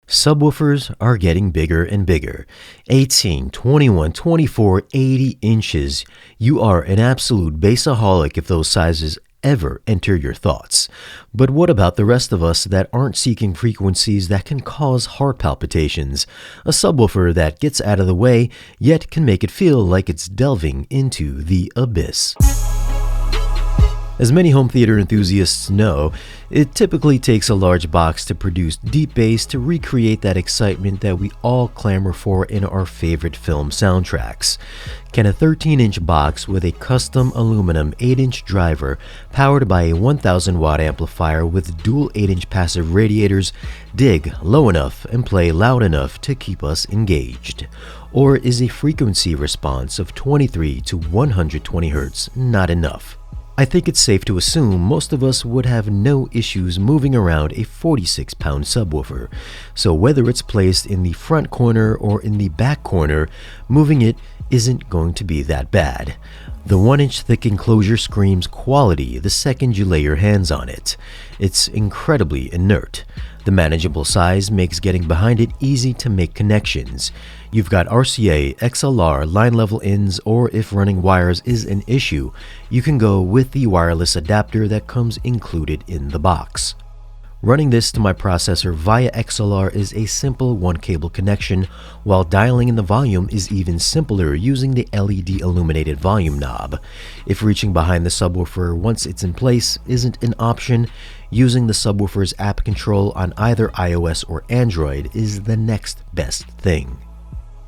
Subwoofers are getting bigger and bigger. 18, 21, 24, 80 inches. You are an absolute bassaholic if those sizes ever enter your thoughts. But what about the rest of us that aren't seeking frequencies that can cause heart palpitations? A subwoofer that gets out of the way, yet can make it feel like it's delving into the abyss. As many home theater enthusiasts know, it typically takes a large box to produce deep bass to recreate that excitement that we all clamor for in our favorite film soundtracks. Can a 13-inch box with a custom aluminum 8-inch driver powered by a 1000-watt amplifier with dual 8-inch passive radiators dig low enough and play loud enough to keep us engaged? Or is a frequency response of 23 to 120 Hz not enough? I think it's safe to assume most of us would have no issues moving around a 46-pound subwoofer, so whether it's placed in the front corner or in the back corner, moving it isn't going to be that bad. The 1-inch thick enclosure screams quality the second you lay your hands on it. It's incredibly inert. The manageable size makes getting behind it easy to make connections. You've got RCA, XLR, line level ins, or if running wires is an issue, you can go with the wireless adapter that comes included in the box. Running this to my processor via XLR is a simple one-cable connection, while dialing in the volume is even simpler using the LED illuminated volume knob. If reaching behind the subwoofer once it's in place isn't an option, using the subwoofer's app control on either iOS or Android is the next best thing.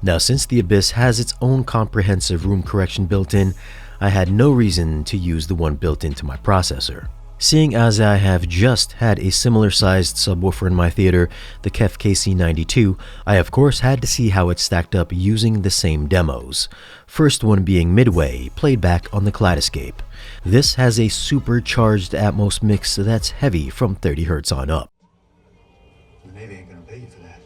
Now, since the Abyss has its own comprehensive room correction built in, I had no reason to use the one built into my processor. Seeing as I have just had a similar sized subwoofer in my theater, the KEF KC92, I of course had to see how it stacked up using the same demos. First one being Midway, played back on the Kaleidoscape. This has a supercharged Atmos mix that's heavy from 30 Hz on up. The Navy ain't gonna pay you for that.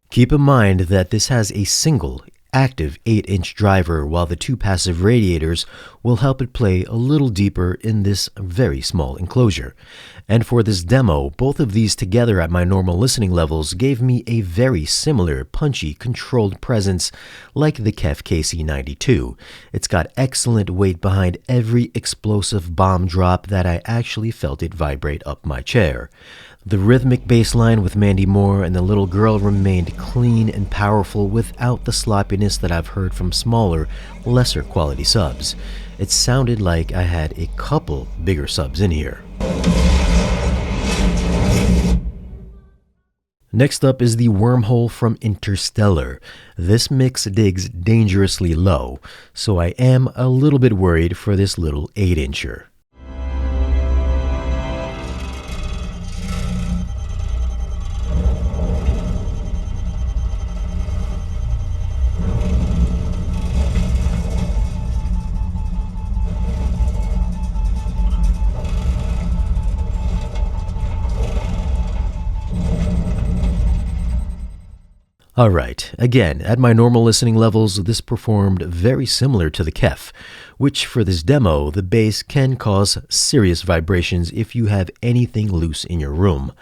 Keep in mind that this has a single active 8-inch driver, while the two passive radiators will help it play a little deeper in this very small enclosure. And for this demo, both of these together at my normal listening levels gave me a very similar punchy controlled presence like the KEF KC92. It's got excellent weight behind every explosive bomb drop that I actually felt it vibrate up my chair. The rhythmic bass line with Mandy Moore and the little girl remained clean and powerful without the sloppiness that I've heard from smaller, lesser quality subs. It sounded like I had a couple bigger subs in here. Next up is the Wormhole from Interstellar. This mix digs dangerously low, so I am a little bit worried for this little 8-incher. Alright, again, at my normal listening levels, this performed very similar to the KEF, which for this demo, the bass can cause serious vibrations if you have anything loose in your room.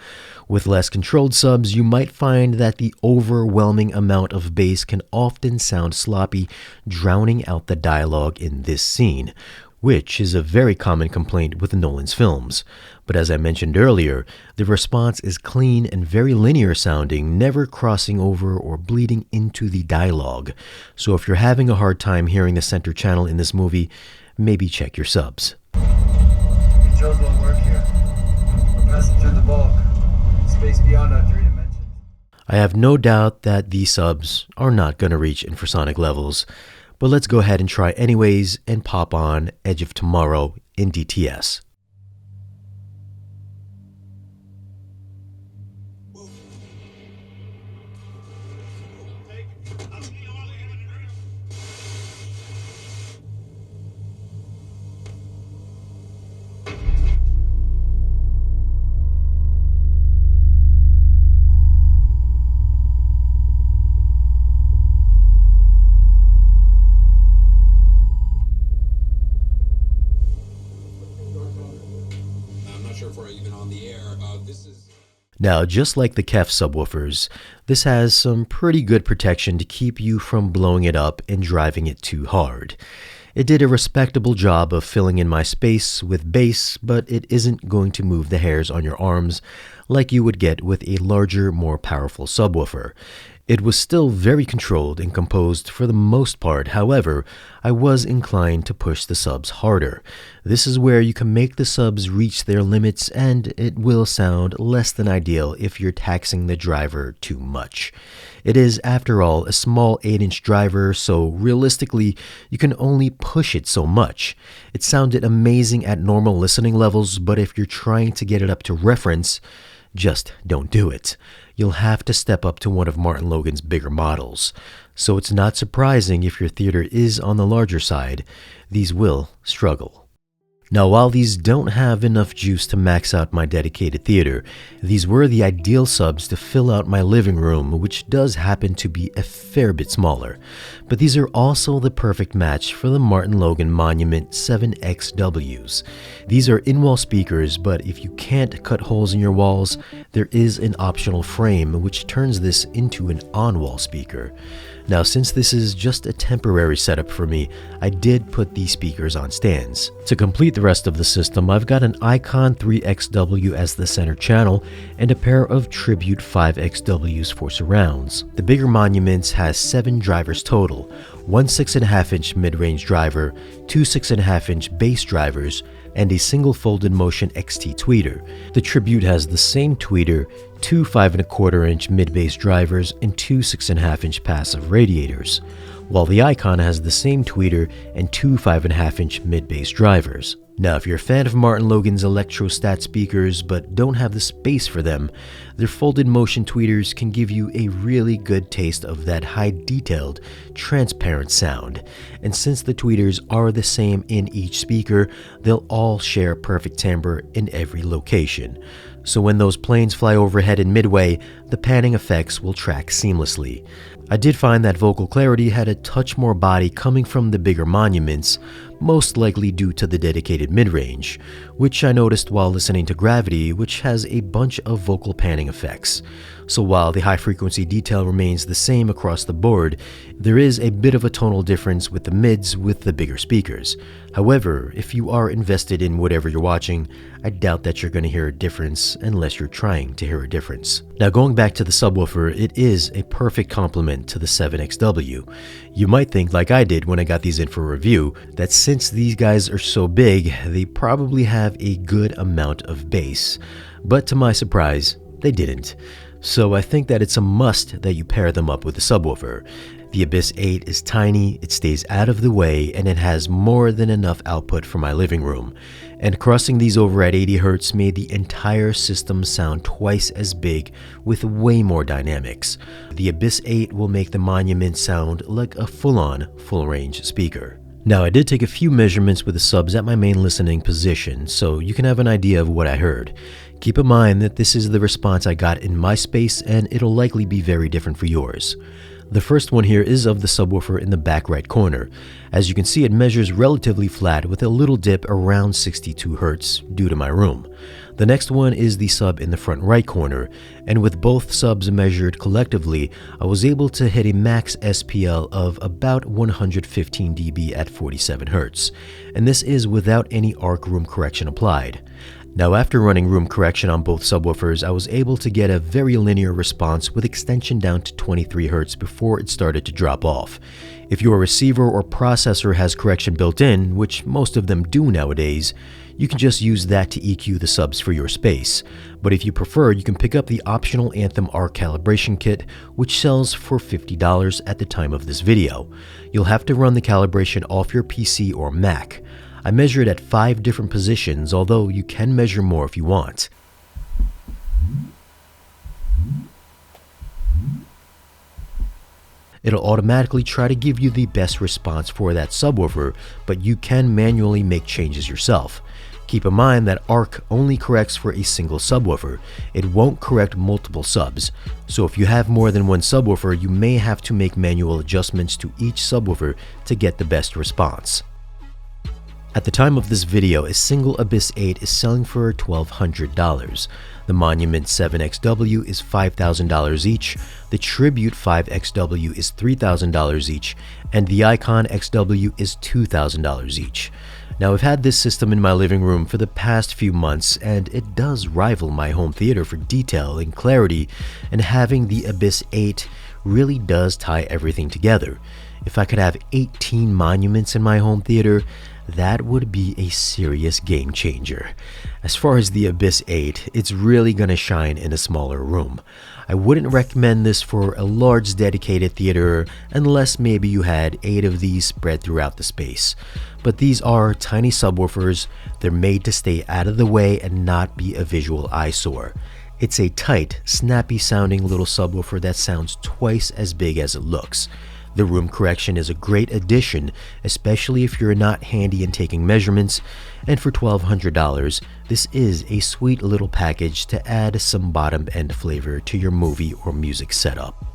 With less controlled subs, you might find that the overwhelming amount of bass can often sound sloppy, drowning out the dialogue in this scene, which is a very common complaint with Nolan's films. But as I mentioned earlier, the response is clean and very linear sounding, never crossing over or bleeding into the dialogue. So if you're having a hard time hearing the center channel in this movie, maybe check your subs. Controls won't work here. We're passing through the bulk. Space beyond our 3 dimensions. I have no doubt that these subs are not going to reach infrasonic levels, but let's go ahead and try anyways and pop on Edge of Tomorrow in DTS. Now, just like the KEF subwoofers, this has some pretty good protection to keep you from blowing it up and driving it too hard. It did a respectable job of filling in my space with bass, but it isn't going to move the hairs on your arms like you would get with a larger, more powerful subwoofer. It was still very controlled and composed for the most part. However, I was inclined to push the subs harder. This is where you can make the subs reach their limits, and it will sound less than ideal if you're taxing the driver too much. It is, after all, a small 8-inch driver, so realistically, you can only push it so much. It sounded amazing at normal listening levels, but if you're trying to get it up to reference, just don't do it. You'll have to step up to one of MartinLogan's bigger models. So it's not surprising if your theater is on the larger side, these will struggle. Now, while these don't have enough juice to max out my dedicated theater, these were the ideal subs to fill out my living room, which does happen to be a fair bit smaller. But these are also the perfect match for the MartinLogan Monument 7XWs. These are in-wall speakers, but if you can't cut holes in your walls, there is an optional frame which turns this into an on-wall speaker. Now, since this is just a temporary setup for me, I did put these speakers on stands. To complete the rest of the system, I've got an Icon 3XW as the center channel and a pair of Tribute 5XWs for surrounds. The bigger Monuments has 7 drivers total, one 6.5-inch mid-range driver, 2 6.5-inch bass drivers, and a single folded motion XT tweeter. The Tribute has the same tweeter, 2 5.25-inch mid-bass drivers, and 2 6.5-inch passive radiators, while the Icon has the same tweeter and 2 5.5-inch mid-bass drivers. Now, if you're a fan of MartinLogan's electrostat speakers but don't have the space for them, their folded motion tweeters can give you a really good taste of that high-detailed, transparent sound. And since the tweeters are the same in each speaker, they'll all share perfect timbre in every location. So when those planes fly overhead in midway, the panning effects will track seamlessly. I did find that vocal clarity had a touch more body coming from the bigger Monuments, most likely due to the dedicated mid-range, which I noticed while listening to Gravity, which has a bunch of vocal panning effects. So while the high-frequency detail remains the same across the board, there is a bit of a tonal difference with the mids with the bigger speakers. However, if you are invested in whatever you're watching, I doubt that you're going to hear a difference unless you're trying to hear a difference. Now, going back to the subwoofer, it is a perfect complement to the 7XW. You might think, like I did when I got these in for review, that since these guys are so big, they probably have a good amount of bass. But to my surprise, they didn't. So I think that it's a must that you pair them up with a subwoofer. The Abyss 8 is tiny, it stays out of the way, and it has more than enough output for my living room. And crossing these over at 80 Hz made the entire system sound twice as big with way more dynamics. The Abyss 8 will make the Monument sound like a full-on, full-range speaker. Now, I did take a few measurements with the subs at my main listening position, so you can have an idea of what I heard. Keep in mind that this is the response I got in my space, and it'll likely be very different for yours. The first one here is of the subwoofer in the back right corner. As you can see, it measures relatively flat with a little dip around 62 Hz due to my room. The next one is the sub in the front right corner, and with both subs measured collectively, I was able to hit a max SPL of about 115 dB at 47 Hz, and this is without any arc room correction applied. Now, after running room correction on both subwoofers, I was able to get a very linear response with extension down to 23 Hz before it started to drop off. If your receiver or processor has correction built in, which most of them do nowadays, you can just use that to EQ the subs for your space. But if you prefer, you can pick up the optional Anthem R calibration kit, which sells for $50 at the time of this video. You'll have to run the calibration off your PC or Mac. I measured at 5 different positions, although you can measure more if you want. It'll automatically try to give you the best response for that subwoofer, but you can manually make changes yourself. Keep in mind that ARC only corrects for a single subwoofer. It won't correct multiple subs. So if you have more than one subwoofer, you may have to make manual adjustments to each subwoofer to get the best response. At the time of this video, a single Abyss 8 is selling for $1,200. The Monument 7XW is $5,000 each, the Tribute 5XW is $3,000 each, and the Icon XW is $2,000 each. Now, I've had this system in my living room for the past few months, and it does rival my home theater for detail and clarity, and having the Abyss 8 really does tie everything together. If I could have 18 monuments in my home theater, that would be a serious game changer. As far as the Abyss 8, it's really gonna shine in a smaller room. I wouldn't recommend this for a large dedicated theater unless maybe you had 8 of these spread throughout the space. But these are tiny subwoofers. They're made to stay out of the way and not be a visual eyesore. It's a tight, snappy sounding little subwoofer that sounds twice as big as it looks. The room correction is a great addition, especially if you're not handy in taking measurements, and for $1,200, this is a sweet little package to add some bottom-end flavor to your movie or music setup.